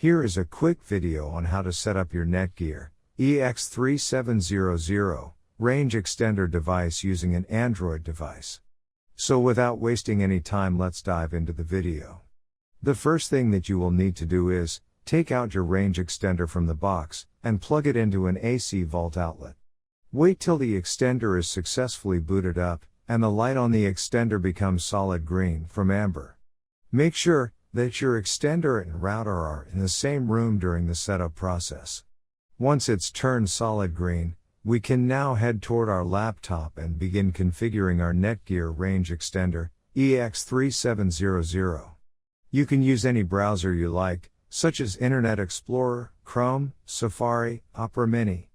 Here is a quick video on how to set up your Netgear EX3700 Range Extender device using an Android device. So without wasting any time, let's dive into the video. The first thing that you will need to do is, take out your range extender from the box, and plug it into an AC vault outlet. Wait till the extender is successfully booted up, and the light on the extender becomes solid green from amber. Make sure that your extender and router are in the same room during the setup process. Once it's turned solid green, we can now head toward our laptop and begin configuring our Netgear Range Extender EX3700. You can use any browser you like, such as Internet Explorer, Chrome, Safari, Opera Mini.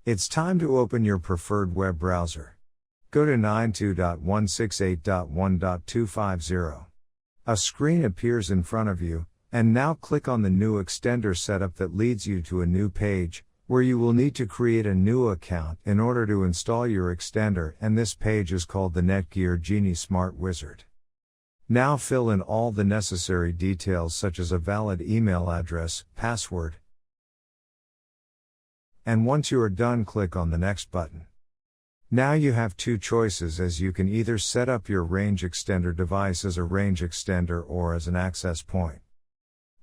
It's time to open your preferred web browser. Go to 92.168.1.250. A screen appears in front of you, and now click on the new extender setup that leads you to a new page, where you will need to create a new account in order to install your extender, and this page is called the Netgear Genie Smart Wizard. Now fill in all the necessary details such as a valid email address, password. And once you are done, click on the next button. Now you have two choices, as you can either set up your range extender device as a range extender or as an access point.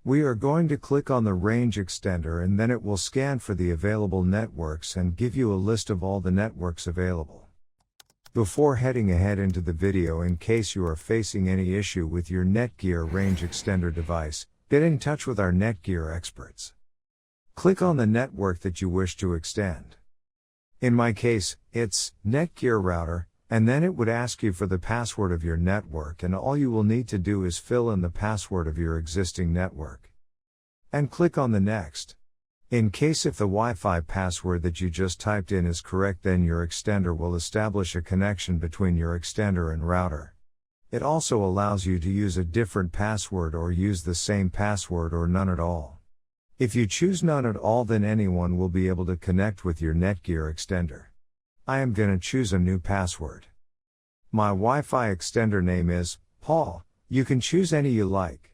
We are going to click on the range extender, and then it will scan for the available networks and give you a list of all the networks available. Before heading ahead into the video, in case you are facing any issue with your Netgear range extender device, get in touch with our Netgear experts. Click on the network that you wish to extend. In my case, it's Netgear router, and then it would ask you for the password of your network, and all you will need to do is fill in the password of your existing network. And click on the next. In case if the Wi-Fi password that you just typed in is correct, then your extender will establish a connection between your extender and router. It also allows you to use a different password or use the same password or none at all. If you choose none at all, then anyone will be able to connect with your Netgear extender. I am gonna choose a new password. My Wi-Fi extender name is Paul. You can choose any you like.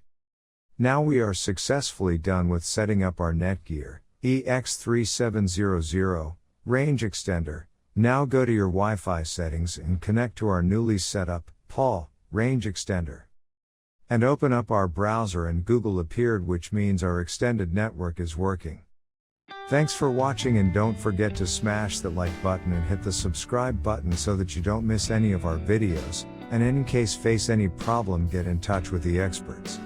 Now we are successfully done with setting up our Netgear EX3700 range extender. Now go to your Wi-Fi settings and connect to our newly set up Paul range extender. And open up our browser, and Google appeared, which means our extended network is working. Thanks for watching, and don't forget to smash the like button and hit the subscribe button so that you don't miss any of our videos, and in case face any problem, get in touch with the experts.